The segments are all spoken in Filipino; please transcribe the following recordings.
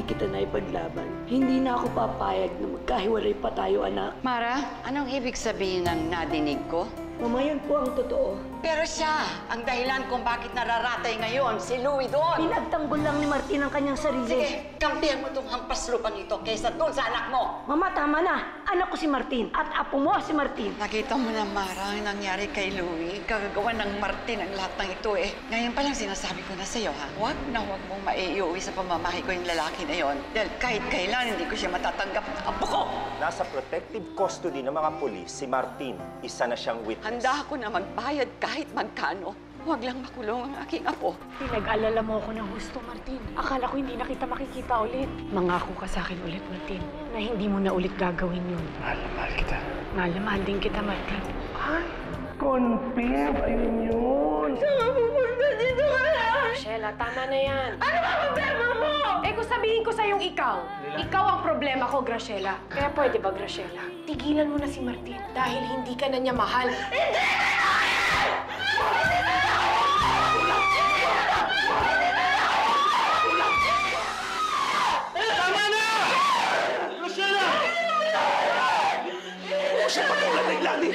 kita na ipaglaban. Hindi na ako papayag na magkahiwalay pa tayo, anak. Mara, anong ibig sabihin ng nadinig ko? Mama, yun po ang totoo. Pero siya, ang dahilan kung bakit nararatay ngayon, si Louie doon. Pinagtanggol lang ni Martin ang kanyang sarili. Sige, kampihan mo itong hampas lupang ito kaysa doon sa anak mo. Mama, tama na. Anak ko si Martin at apo mo si Martin. Nakita mo na, Mara, ang nangyari kay Louie. Gagagawa ng Martin ang lahat ng ito eh. Ngayon pa lang sinasabi ko na sa'yo, ha? Huwag na huwag mong maiuwi sa pamamahay ko yung lalaki na yon. Dahil kahit kailan, hindi ko siya matatanggap na apo ko. Nasa protective custody ng mga pulis, si Martin. Isa na siyang witness. Handa ako na magbayad kahit magkano. Huwag lang makulong ang aking apo. Pinag-alala mo ako ng gusto, Martin. Akala ko hindi na kita makikita ulit. Mangako ka sa akin ulit, Martin, na hindi mo na ulit gagawin yun. Mahal na mahal kita. Mahal na mahal din kita, Martin. Ay, confirm. Ayun yun. Saan ka pupunta dito ka na? Sheila, tama na yan. Ano ba problema mo? Eh kung sabihin ko sa'yong ikaw ang problema ko, Graciela. Kaya pwede ba, Graciela? Tigilan mo na si Martin dahil hindi ka na niya mahal. Hindi! Tama na! Luciana! Huwag siya patulad ng Lani!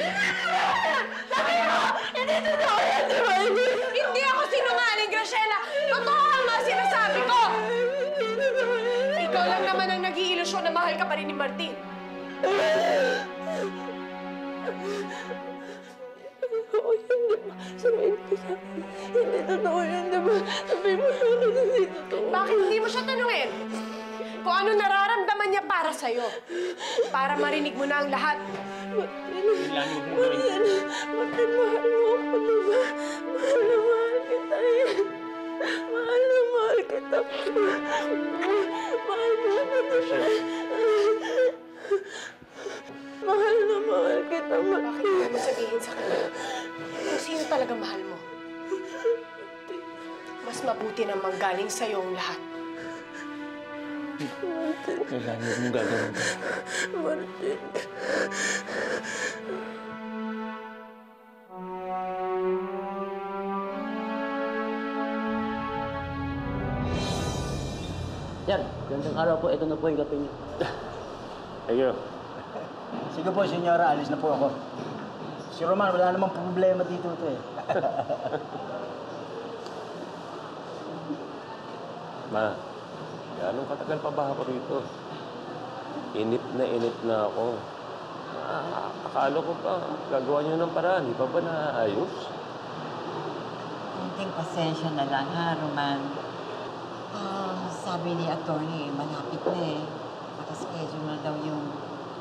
Sabi mo! Hindi totoo yan, di ba? Hindi ako sinungaling, Graciela! Totoo ang mga sinasabi ko! Ikaw lang naman ang nag-iilusyon na mahal ka pa rin ni Martin. Sabihin ko sa akin, hindi totoo yan, diba? Sabihin mo sa akin, hindi totoo. Bakit hindi mo siya tanungin? Kung ano nararamdaman niya para sa'yo. Para marinig mo na ang lahat. Martin, mahal mo ako, diba? Mahal na mahal kita yan. Mahal na mahal kita. Mahal mo ako, diba? Mahal na mahal kita, Martin. Bakit mo sabihin sa kanya kung sino talaga mahal mo? Mas mabuti na manggaling sa'yo ang lahat. Kailangan mong gagawin ka. Martin. Sir, gandang araw po. Ito na po yung kape niyo. Thank you. Sige po, senyora. Alis na po ako. Si Roman, wala namang problema dito ito eh. Ma, gano'ng katagal pa ba ako rito? Inip na ako. Akala ko pa, gagawa niyo ng paraan. Di pa ba naayos? Kunting pasensya na lang, ha, Roman? Sabi ni attorney, malapit na eh. Nakaschedule na daw yung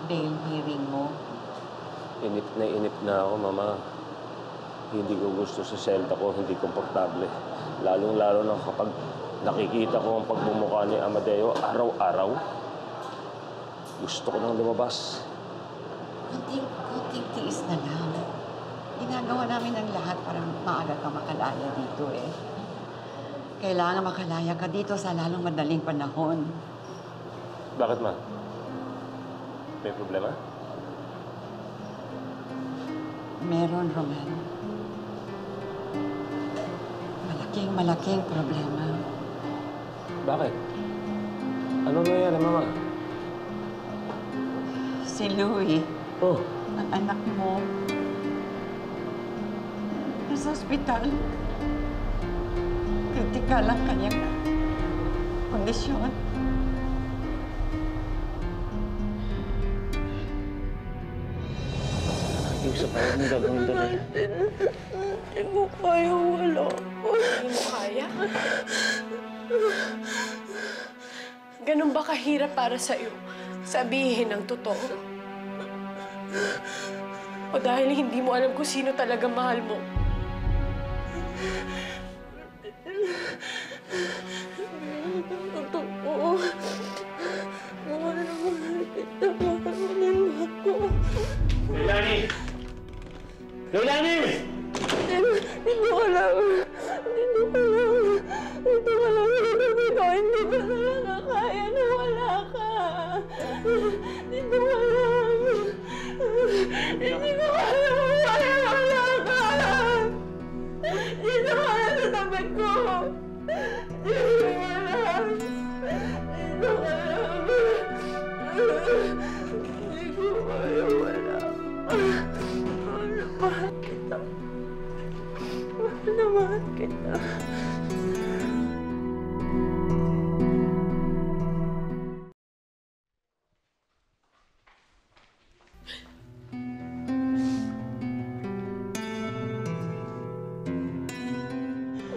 bail hearing mo. Inip na ako, Mama. Hindi ko gusto sa selda ko, hindi komportable. Lalong-lalo na kapag nakikita ko ang pagbumukha ni Amadeo araw-araw. Gusto ko nang lumabas. Kunting tiis na lang. Ginagawa namin ang lahat para maaga ka makalaya dito eh. Kailangan makalaya ka dito sa lalong madaling panahon. Bakit, Ma? May problema? Meron, Roman. Malaking problema. Bakit? Ano nangyayari, Mama? Si Louie, Oh, ang anak mo, nasa ospital. Kritikal ang kanyang kondisyon. Nakikiusap ako mong gagawin talaga. Hindi mo kaya wala ko. Hindi mo kaya? Ganun ba kahirap para sa'yo sabihin ang totoo? O dahil hindi mo alam kung sino talaga mahal mo? Totoo. Mahal na mahal kita. Mahal mo ako. Leilani! Leilani! Hindi ko alam. Hindi ko alam. Hindi ko talaga kaya na wala ka. Hindi ko alam. Hindi ko alam. Wala ka. Dito ka na sa tabi ko. Hindi ko alam. Dito ka Mahal kita. Mahal na mahal kita.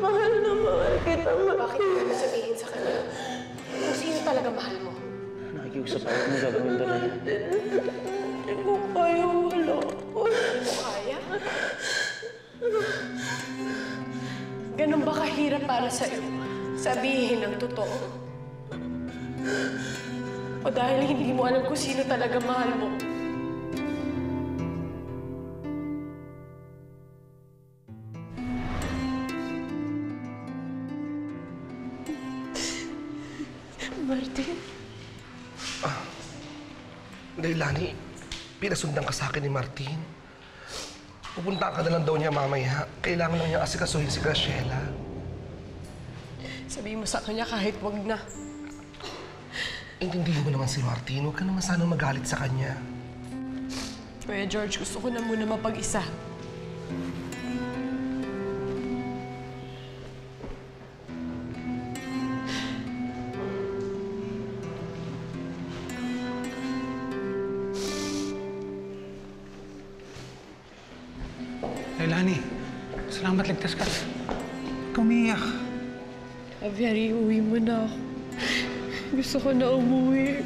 Mahal na mahal kita. Bakit mo sabihin sa kanya kung sino talaga mahal mo? Nakikiusap ako kung gagawin ko na yan. Hindi ko kaya wala ako. Hindi mo kaya? Ganun ba kahirap para sa'yo sabihin ang totoo? O dahil hindi mo alam kung sino talaga mahal mo? Martin? Leilani, pinasundan ka sa akin ni Martin. Pupunta ka na lang daw niya mamaya. Kailangan lang niya asikasuhin si Graciela. Sabihin mo sa kanya kahit wag na. Intindihin mo naman si Martin. Huwag ka naman sanang magalit sa kanya. Kuya George, gusto ko na muna mapag-isa. Leilani, salamat ligtas ka. Huwag ka umiiyak. Javier, iuwi mo na ako. Gusto ko na umuwi.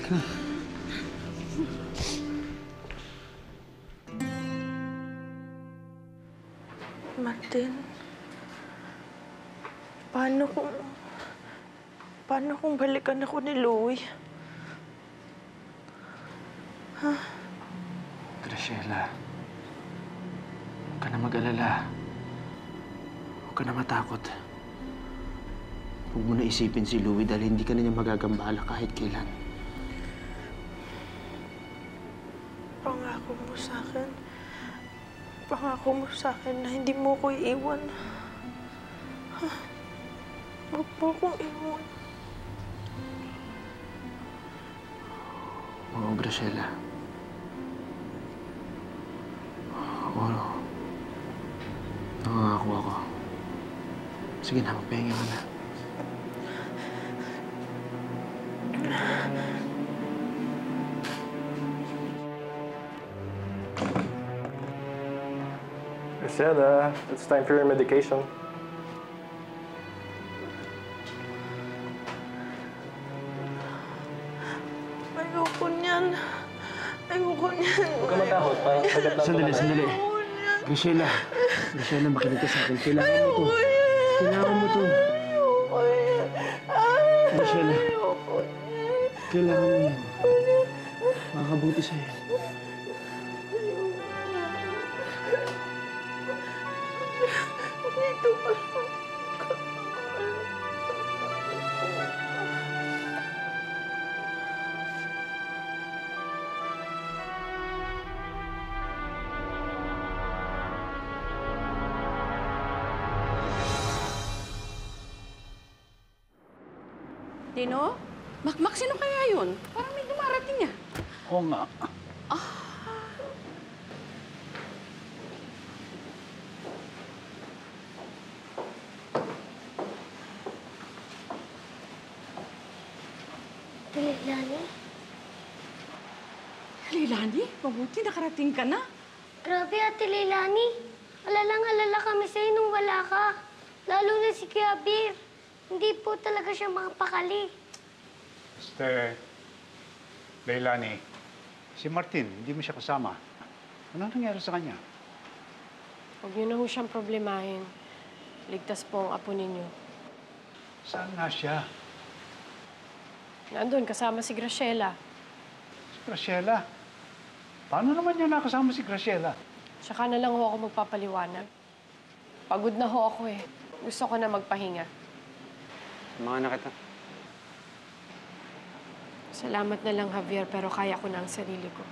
Halika na. Martin? Paano kung balikan ako ni Louie? Graciela, huwag ka na mag-alala. Huwag ka na matakot. Huwag mo na isipin si Louie dahil hindi ka na niya magagambala kahit kailan. Pangako mo sa akin na hindi mo ko iiwan. Huwag mo kong iwan. Oo, Graciela. Oo. Nangangako ako. Sige na, magpahinga ka na. Graciela, it's time for your medication. Ayoko niyan. Ayoko niyan. Huwag ka matakot. Sagat lang Sandali, ito. sandali. Graciela. Graciela, makinig ka sa akin. Kailangan mo to. Kailangan mo to. Ayoko yan. Graciela. Ayoko yan. Kailangan mo yan. Makakabuti sa'yo. Dito ka. Tino? Makmak, sino kaya yun? Parang may dumarating niya. Oo nga. Leilani? Leilani, mabuti nakarating ka na. Grabe, Ate Leilani. Alalang-alala kami sa'yo nung wala ka. Lalo na si Kuya Bir. Hindi po talaga siya makapakali. Leilani, si Martin, hindi mo siya kasama. Ano nangyari sa kanya? Huwag niyo na ho siyang problemahin. Ligtas po ang apo ninyo. Saan nga siya? Nandun, kasama si Graciela. Si Graciela? Paano naman niya nakasama si Graciela? Tsaka na lang ho ako magpapaliwanag. Pagod na ho ako eh. Gusto ko na magpahinga. Mga na kita. Salamat na lang, Javier, pero kaya ko na ang sarili ko.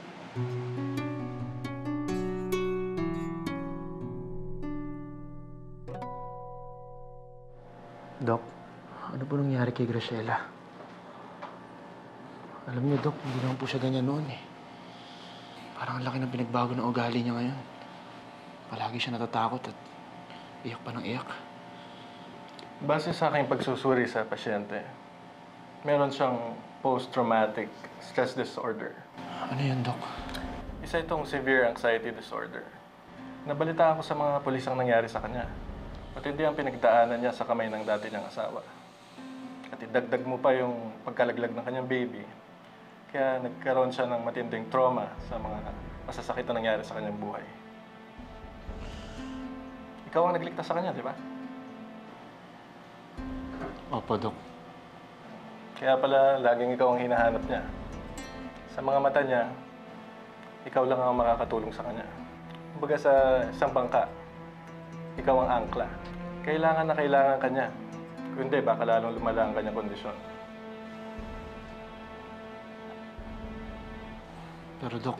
Dok, ano po nangyari kay Graciela? Alam niyo, Dok, hindi naman po siya ganyan noon eh. Parang ang laki ng pinagbago ng ugali niya ngayon. Palagi siya natatakot at iyak pa ng iyak. Base sa aking pagsusuri sa pasyente, meron siyang post-traumatic stress disorder. Ano yun, Dok? Isa itong severe anxiety disorder. Nabalitaan ko sa mga pulis ang nangyari sa kanya. Matindi ang pinagdaanan niya sa kamay ng dati niyang asawa. At idagdag mo pa yung pagkalaglag ng kanyang baby. Kaya nagkaroon siya ng matinding trauma sa mga masasakit na nangyari sa kanyang buhay. Ikaw ang nagligtas sa kanya, di ba? Opo, Dok. Kaya pala laging ikaw ang hinahanap niya. Sa mga mata niya, ikaw lang ang makakatulong sa kanya. Kumbaga sa isang bangka, ikaw ang angkla. Kailangan na kailangan ka niya. Kung hindi, baka lalong lumala ang kanyang kondisyon. Pero, Dok,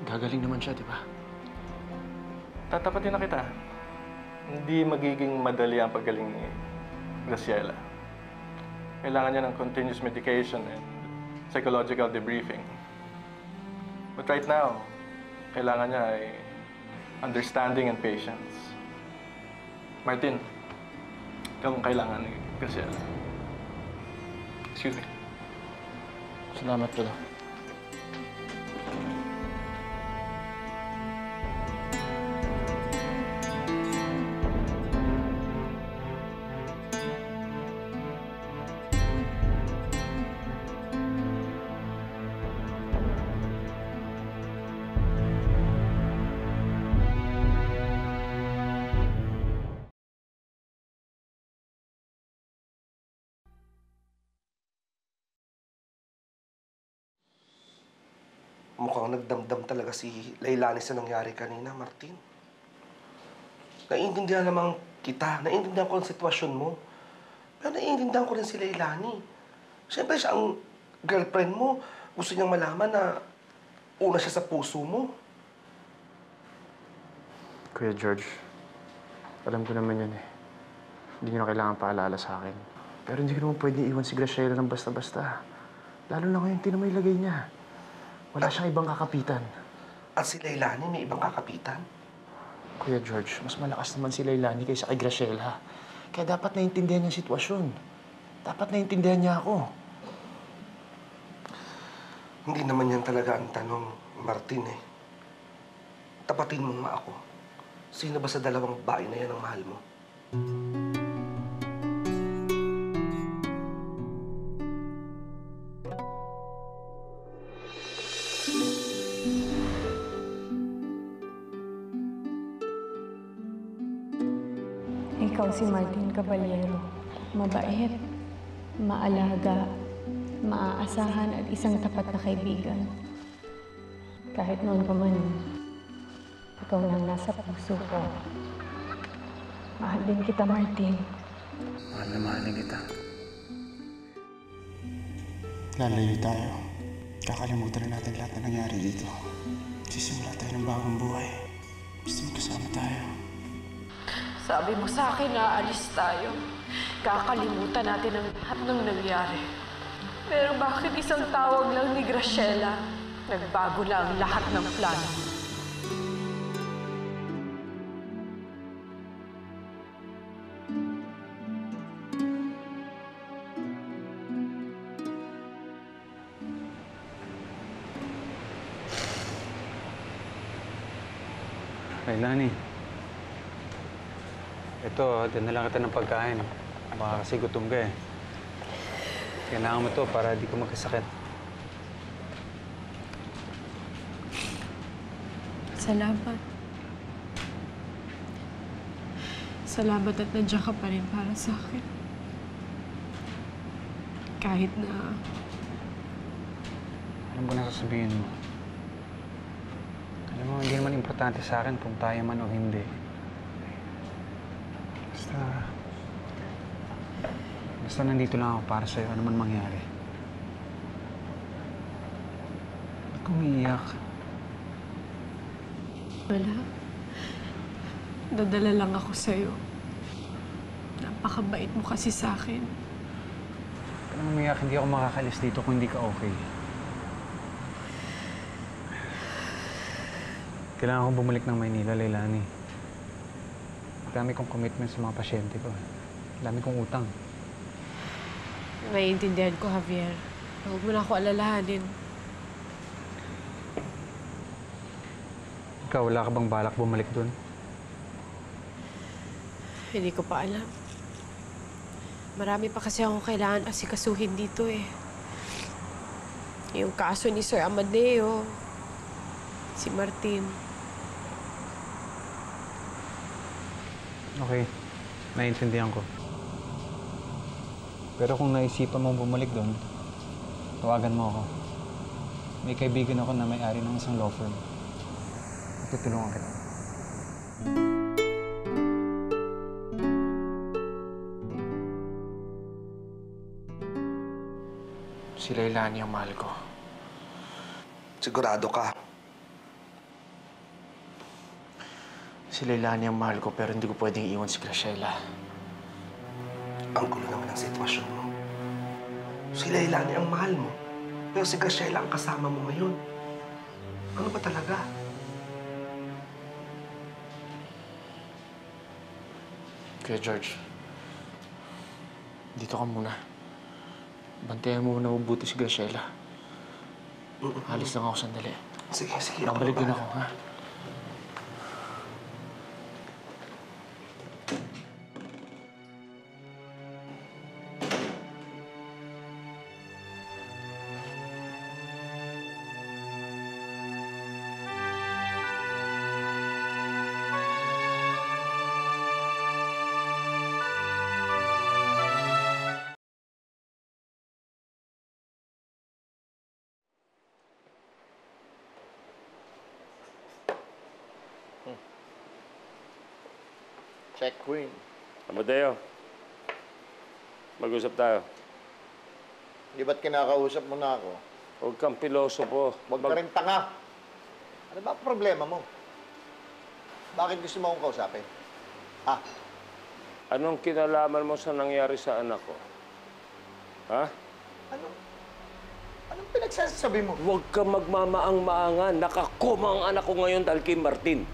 gagaling naman siya, di ba? Tatapatin na kita. Hindi magiging madali ang paggaling ni Graciela. Kailangan niya ng continuous medication and psychological debriefing. But right now, kailangan niya ay understanding and patience. Martin, ikaw ang kailangan ni Graciela. Excuse me. Salamat po, Dok. Mukhang nagdamdam talaga si Leilani sa nangyari kanina, Martin. Naiintindihan naman kita. Naiintindihan ko ang sitwasyon mo. Pero naiintindihan ko rin si Leilani. Siyempre, siya ang girlfriend mo. Gusto niyang malaman na una siya sa puso mo. Kuya George, alam ko naman yun eh. Hindi niyo na kailangan paalala sa akin. Pero hindi ko naman pwede iwan si Graciela ng basta-basta. Lalo na ngayon, tinan mo ilagay niya. Wala siyang ibang kakapitan. At si Leilani may ibang kakapitan? Kuya George, mas malakas naman si Leilani kaysa kay Graciela. Kaya dapat naiintindihan niya ang sitwasyon. Dapat naiintindihan niya ako. Hindi naman yan talaga ang tanong, Martin eh. Tapatin mo nga ako. Sino ba sa dalawang babae na yan ang mahal mo? Ikaw si Martin Caballero. Mabait, maalaga, maaasahan at isang tapat na kaibigan. Kahit noon pa man, ikaw lang nasa puso ko. Mahal din kita, Martin. Mahal na mahal din kita. Lalayo tayo. Kakalimutan na natin lahat na nangyari dito. Sisimula tayo ng bagong buhay. Gusto magkasama tayo. Sabi mo sa akin na alis tayo. Kakalimutan natin ang lahat ng nangyari. Pero bakit isang tawag lang ni Graciela, nagbago na ang lahat ng plano? Leilani. Ito, dinala kita ng pagkain. Baka kasi gutom ka eh. Kailangan mo to para di ka magkasakit. Salamat. Salamat at nandiyan ka pa rin para sa akin. Kahit na... Alam ko na sasabihin mo. Alam mo, hindi naman importante sa akin kung tayo man o hindi. Basta nandito lang ako para sa'yo, ano man mangyari. Ba't kang umiiyak? Wala. Dadala lang ako sa'yo. Napakabait mo kasi sa akin. Kung umiiyak, hindi ako makakalis dito kung hindi ka okay. Kailangan kong bumalik ng Maynila, Leilani. Dami kong commitment sa mga pasyente ko. Dami kong utang. Naiintindihan ko, Javier. Huwag mo na ako alalahanin. Ikaw, wala ka bang balak bumalik doon? Hindi ko pa alam. Marami pa kasi akong kailangan asikasuhin dito eh. Yung kaso ni Sir Amadeo, si Martin. Okay, naiintindihan ko. Pero kung naisipan mong bumalik doon, tawagan mo ako. May kaibigan ako na may-ari ng isang law firm. Tutulungan kita. Si Leilani ang mahal ko. Sigurado ka? Si Leilani ang mahal ko pero hindi ko pwedeng iwan si Graciela. Ang gulo naman ang sitwasyon mo. Si Leilani ang mahal mo, pero si Graciela ang kasama mo ngayon. Ano ba talaga? Kuya George, dito ka muna. Bantayan mo na mabuti si Graciela. Alis lang ako sandali. Sige, sige. Babalik din ako, ha? Check Queen. Amadeo, mag-usap tayo. Di ba't kinakausap mo na ako? Huwag kang pilosopo. Huwag ka rin tanga. Ano ba ang problema mo? Bakit gusto mo akong kausapin? Ha? Anong kinalaman mo sa nangyari sa anak ko? Ha? Anong pinagsasabi mo? Huwag kang magmamaang-maangan. Nakakoma ang anak ko ngayon dahil kay Martin.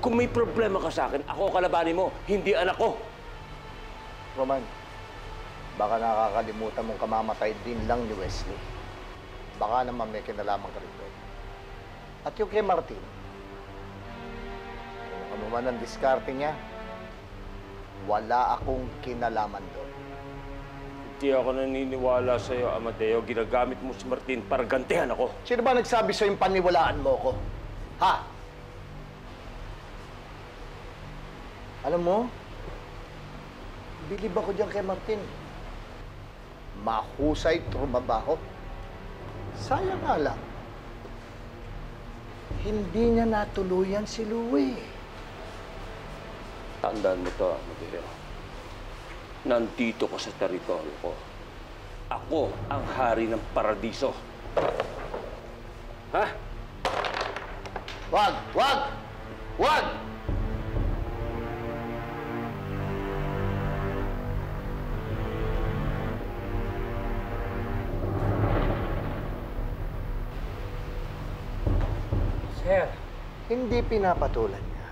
Kung may problema ka sa akin, ako kalabanin mo, hindi anak ko. Roman, baka nakakalimutan mong kamamatay din lang ni Wesley. Baka naman may kinalaman ka rin doon. At yung kay Martin, kung ano man ang diskarte niya, wala akong kinalaman doon. Hindi ako naniniwala sa'yo, Amadeo. Ginagamit mo si Martin para gantihan ako. Sino ba nagsabi sa'yo yung paniwalaan mo ko? Ha? Alam mo, bilib ako dyan kay Martin. Mahusay trumabaho. Sayang nga lang, hindi niya natuluyan si Louie. Tandaan mo to, Amadeo. Nandito ko sa teritoryo ko. Ako ang hari ng paradiso. Ha? Wag! Wag! Wag! Sir. Hindi pinapatulan niya.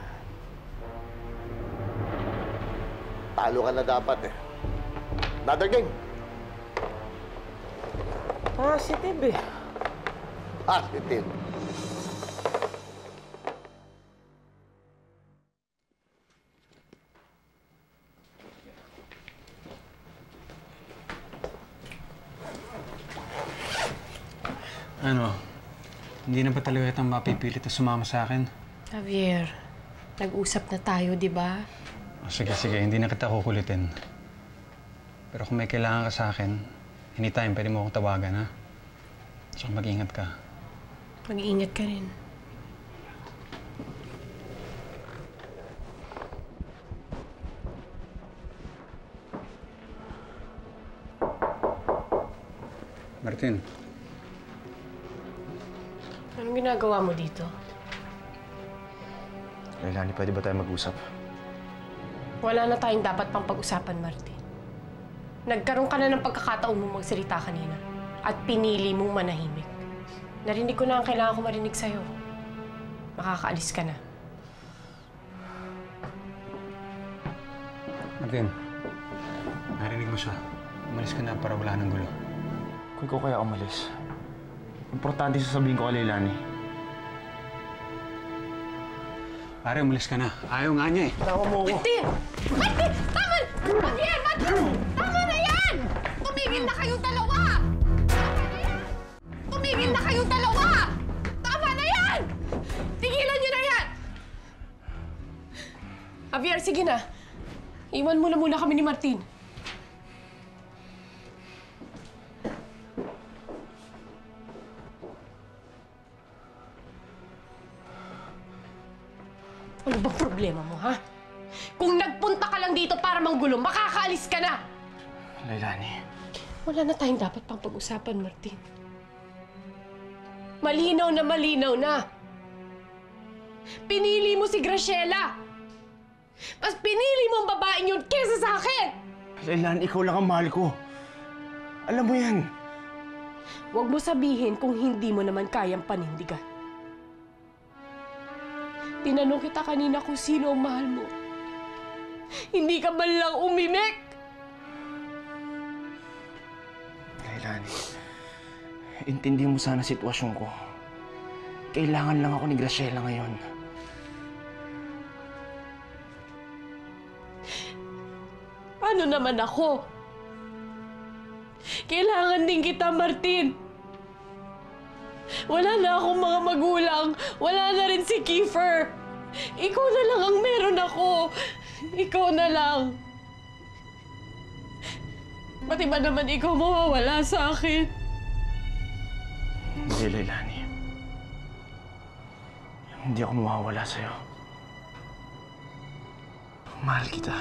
Talo ka na dapat eh. Another game. Positive eh. Positive. Ano? Hindi na ba talaga kitang mapipilit na sumama sa akin? Javier, nag-usap na tayo, di ba? Sige, sige. Hindi na kita kukulitin. Pero kung may kailangan ka sa akin, anytime pwede mo akong tawagan, ha? Tsaka mag-ingat ka. Mag-iingat ka rin. Martin. Anong ginagawa mo dito? Leilani, pwede ba tayo mag-usap? Wala na tayong dapat pang pag-usapan, Martin. Nagkaroon ka na ng pagkakataon mong magsalita kanina at pinili mong manahimik. Narinig ko na ang kailangan ko marinig sa'yo. Makakaalis ka na. Martin, narinig mo siya. Umalis ka na para wala ng gulo. Kung ikaw kaya umalis, importante sasabihin ko kay Leilani. Pare, umalis ka na. Ayaw nga niya eh. Tawa mo ako. Martin! Martin! Tama! Javier! Martin! Tama na yan! Tumigil na kayong dalawa! Tumigil na kayong dalawa! Tama na yan! Tigilan niyo na yan! Javier, sige na. Iwan mo na muna kami ni Martin. Ano bang problema mo, ha? Kung nagpunta ka lang dito para manggulo, makakaalis ka na! Leilani. Wala na tayong dapat pang pag-usapan, Martin. Malinaw na. Pinili mo si Graciela. Mas pinili mo ang babaeng yun kesa sa akin! Leilani, ikaw lang ang mahal ko. Alam mo yan. Huwag mo sabihin kung hindi mo naman kayang panindigan. Tinanong kita kanina kung sino ang mahal mo. Hindi ka man lang umimik! Leilani, intindi mo sana sitwasyon ko. Kailangan lang ako ni Graciela ngayon. Ano naman ako? Kailangan din kita, Martin. Wala na akong mga magulang. Wala na rin si Kiefer. Ikaw na lang ang meron ako. Ikaw na lang. Pati ba naman ikaw mawawala sa akin? Hindi, Leilani. Hindi ako mawawala sa'yo. Mahal kita.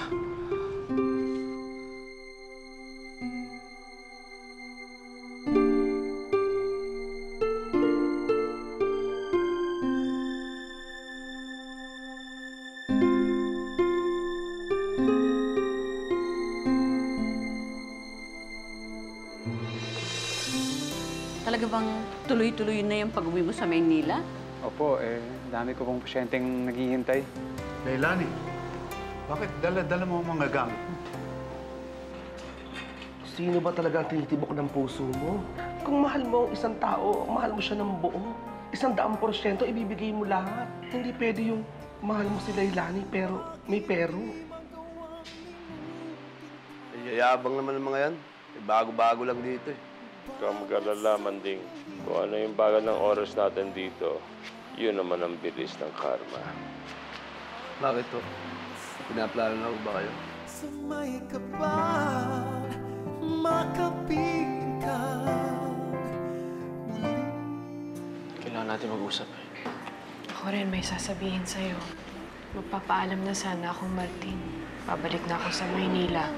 Talaga bang tuloy-tuloy na yung pag-uwi mo sa Maynila? Opo, dami ko pong pasyenteng naghihintay. Leilani, bakit dala-dala mo ang mga gamit mo? Sino ba talaga ang tinitibok ng puso mo? Kung mahal mo ang isang tao, mahal mo siya ng buo. 100% ibibigay mo lahat. Hindi pwede yung mahal mo si Leilani pero may pero. Yayabang naman ng mga yan. Bago-bago lang dito eh. Ikaw mag-alala, Manding. Kung ano yung bagal ng oras natin dito, yun naman ang bilis ng karma. Bakit to? Pinaplano na ba kayo? Sumay ka ba? Makaping ka? Kailangan natin mag-usap eh. Ako rin may sasabihin sa'yo. Magpapaalam na sana akong Martin. Babalik na ako sa Maynila.